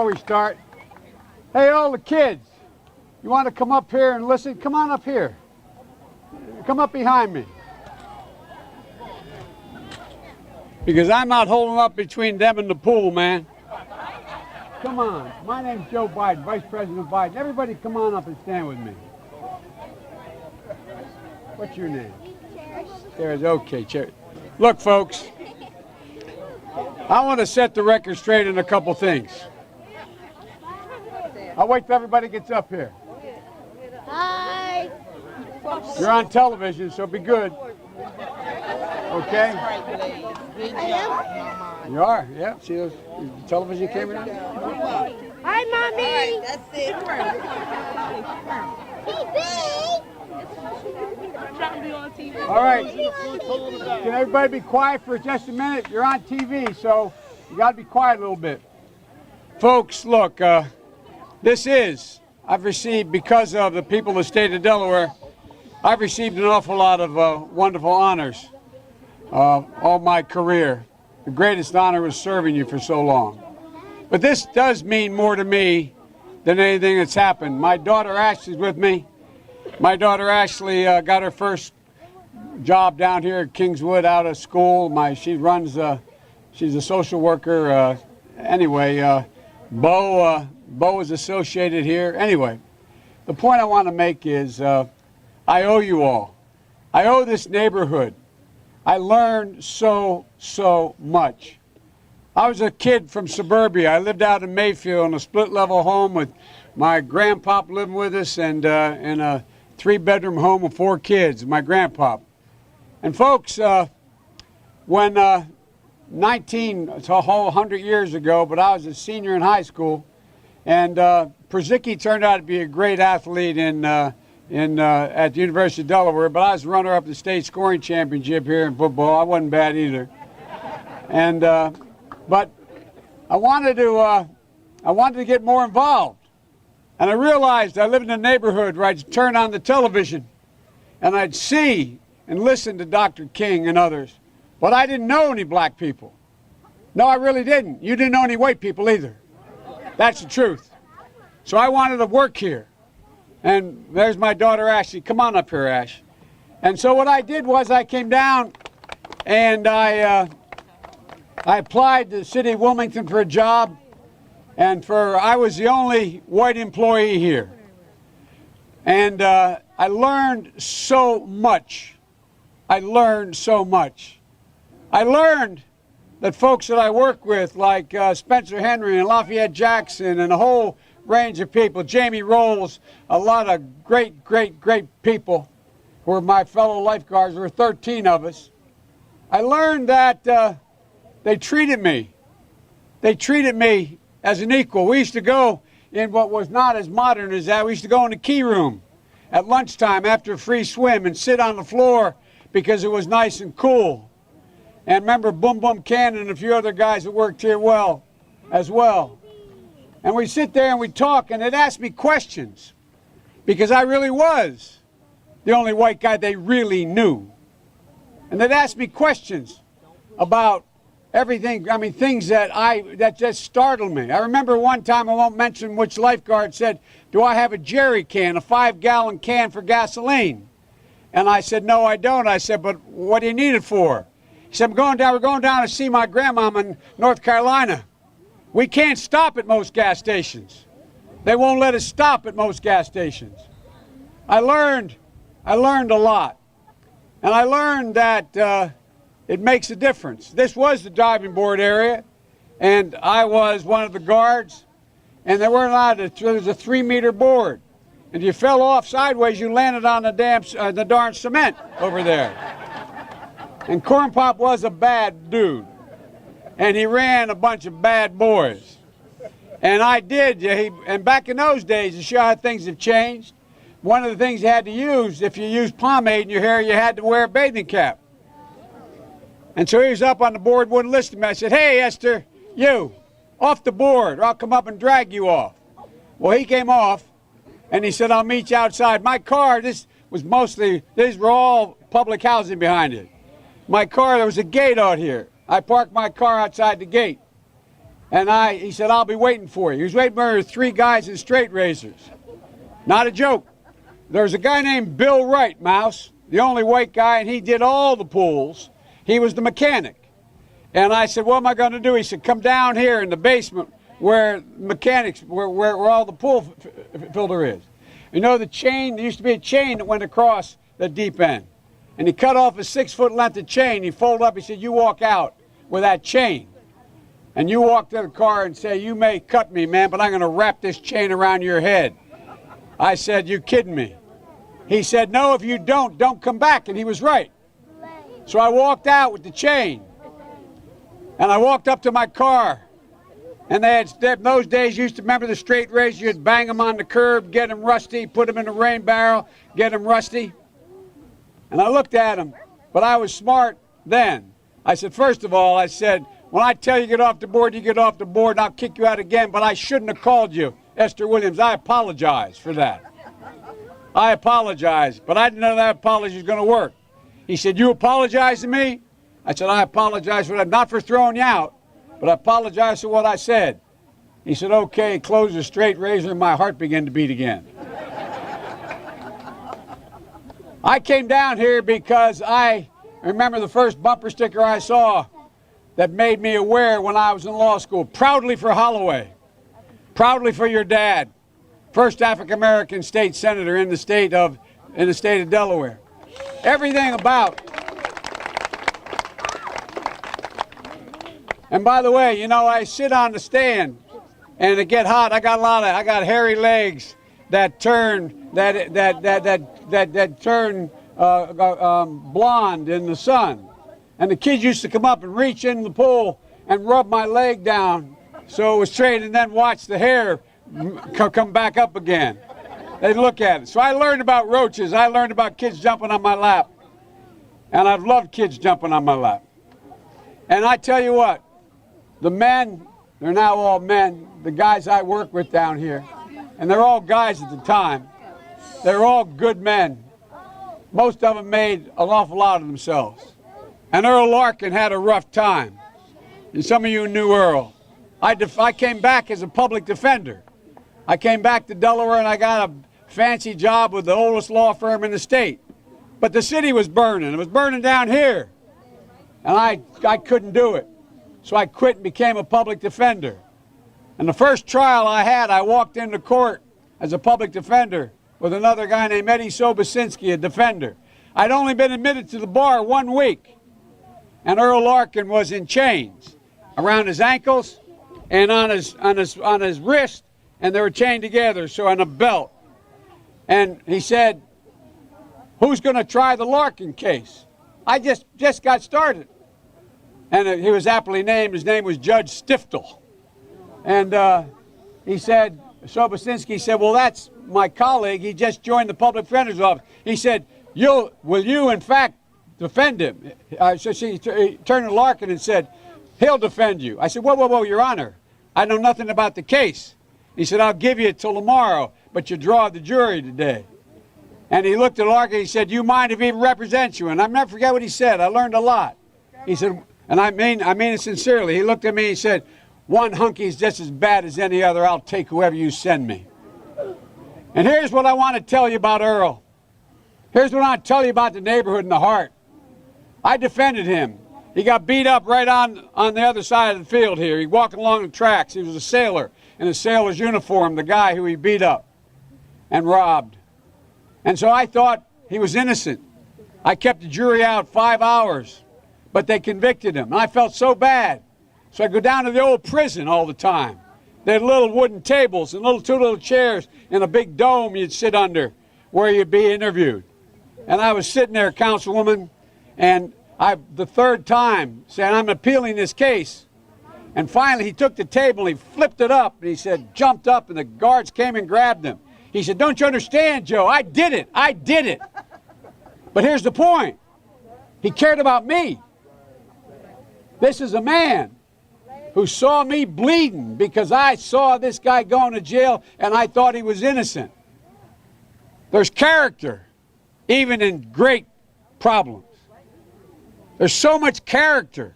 Before we start, hey, all the kids, you want to come up here and listen? Come on up here. Come up behind me. Because I'm not holding up between them and the pool, man. Come on. My name's Joe Biden, Vice President Biden. Everybody come on up and stand with me. What's your name? Cherish. Okay, Cherish. Look, folks, I want to set the record straight in a couple things. I'll wait till everybody gets up here. Hi. You're on television, so be good. Okay? You are, yeah. See those television cameras? Hi, Mommy. That's it. All right. Can everybody be quiet for just a minute? You're on TV, so you got to be quiet a little bit. Folks, look, I've received, because of the people of the state of Delaware, I've received an awful lot of wonderful honors all my career. The greatest honor was serving you for so long. But this does mean more to me than anything that's happened. My daughter Ashley's with me. My daughter Ashley got her first job down here at Kingswood out of school. She's a social worker. Bo is associated here. Anyway, the point I want to make is I owe you all. I owe this neighborhood. I learned so much. I was a kid from suburbia. I lived out in Mayfield in a split-level home with my grandpop living with us and in a 3-bedroom home with 4 kids, my grandpop. And folks, when it's a whole 100 years ago, but I was a senior in high school, and Przicki turned out to be a great athlete at the University of Delaware, but I was runner-up the state scoring championship here in football. I wasn't bad either. And but I wanted to get more involved. And I realized I lived in a neighborhood where I'd turn on the television and I'd see and listen to Dr. King and others. But I didn't know any black people. No, I really didn't. You didn't know any white people either. That's the truth. So I wanted to work here. And there's my daughter Ashley. Come on up here, Ash. And so what I did was I came down and I applied to the city of Wilmington for a job. And I was the only white employee here. And I learned so much. I learned that folks that I work with, like Spencer Henry and Lafayette Jackson and a whole range of people, Jamie Rolls, a lot of great people who were my fellow lifeguards. There were 13 of us. I learned that they treated me as an equal. We used to go in what was not as modern as that. We used to go in the key room at lunchtime after a free swim and sit on the floor because it was nice and cool. And remember Boom Boom Cannon and a few other guys that worked here as well. And we'd sit there and we'd talk, and they'd ask me questions because I really was the only white guy they really knew. And they'd ask me questions about everything, things that just startled me. I remember one time, I won't mention which lifeguard, said, "Do I have a jerry can, a 5-gallon can for gasoline?" And I said, "No, I don't." I said, "But what do you need it for?" He said, we're going down to see my grandmama in North Carolina. We can't stop at most gas stations. They won't let us stop at most gas stations. I learned a lot. And I learned that it makes a difference. This was the diving board area, and I was one of the guards, and there was a 3-meter board. And if you fell off sideways, you landed on the darn cement over there. And Corn Pop was a bad dude. And he ran a bunch of bad boys. And I did. And back in those days, to show how things have changed, one of the things you had to use, if you used pomade in your hair, you had to wear a bathing cap. And so he was up on the board, wouldn't listen to me. I said, "Hey, Esther, you, off the board, or I'll come up and drag you off." Well, he came off, and he said, "I'll meet you outside." My car, these were all public housing behind it. My car, there was a gate out here. I parked my car outside the gate. And he said, I'll be waiting for you. He was waiting for 3 guys in straight razors. Not a joke. There's a guy named Bill Wright, Mouse, the only white guy, and he did all the pools. He was the mechanic. And I said, what am I going to do? He said, come down here in the basement where mechanics, where all the pool filter is. You know the chain, there used to be a chain that went across the deep end. And he cut off a 6-foot length of chain. He folded up, he said, you walk out with that chain. And you walk to the car and say, you may cut me, man, but I'm going to wrap this chain around your head. I said, you kidding me? He said, no, if you don't come back. And he was right. So I walked out with the chain. And I walked up to my car. And they had, in those days, you used to remember the straight razor. You'd bang them on the curb, get them rusty, put them in a rain barrel, get them rusty. And I looked at him, but I was smart then. I said, first of all, I said, when I tell you get off the board, you get off the board, and I'll kick you out again, but I shouldn't have called you Esther Williams. I apologize for that. I apologize, but I didn't know that apology was going to work. He said, you apologize to me? I said, I apologize for that, not for throwing you out, but I apologize for what I said. He said, okay, close the straight razor, and my heart began to beat again. I came down here because I remember the first bumper sticker I saw that made me aware when I was in law school. Proudly for Holloway. Proudly for your dad. First African-American state senator in the state of Delaware. Everything about. And by the way, you know, I sit on the stand and it get hot. I got hairy legs that turn blonde in the sun. And the kids used to come up and reach in the pool and rub my leg down so it was straight, and then watch the hair come back up again. They'd look at it. So I learned about roaches. I learned about kids jumping on my lap. And I've loved kids jumping on my lap. And I tell you what, the men, they're now all men, the guys I work with down here, and they're all guys at the time, they're all good men. Most of them made an awful lot of themselves. And Earl Larkin had a rough time. And some of you knew Earl. I came back as a public defender. I came back to Delaware and I got a fancy job with the oldest law firm in the state. But the city was burning. It was burning down here. And I couldn't do it. So I quit and became a public defender. And the first trial I had, I walked into court as a public defender with another guy named Eddie Sobosinski, a defender. I'd only been admitted to the bar 1 week. And Earl Larkin was in chains around his ankles and on his wrist, and they were chained together, so on a belt. And he said, who's going to try the Larkin case? I just got started. And he was aptly named. His name was Judge Stiftel. And he said, Sobosinski said, well, that's my colleague. He just joined the public defender's office. He said, will you in fact defend him? So he turned to Larkin and said, he'll defend you. I said, whoa, Your Honor. I know nothing about the case. He said, I'll give you till tomorrow, but you draw the jury today. And he looked at Larkin and he said, you mind if he represents you? And I'll never forget what he said. I learned a lot. He said, and I mean it sincerely. He looked at me and he said, one hunky's just as bad as any other. I'll take whoever you send me. And here's what I want to tell you about Earl. Here's what I want to tell you about the neighborhood and the heart. I defended him. He got beat up right on the other side of the field here. He walked along the tracks. He was a sailor in a sailor's uniform, the guy who he beat up and robbed. And so I thought he was innocent. I kept the jury out 5 hours, but they convicted him. And I felt so bad. So I go down to the old prison all the time. They had little wooden tables and two little chairs in a big dome you'd sit under where you'd be interviewed. And I was sitting there, Councilwoman, and the third time saying, I'm appealing this case. And finally he took the table and he flipped it up and he said, jumped up, and the guards came and grabbed him. He said, don't you understand, Joe? I did it. But here's the point. He cared about me. This is a man who saw me bleeding because I saw this guy going to jail and I thought he was innocent. There's character, even in great problems. There's so much character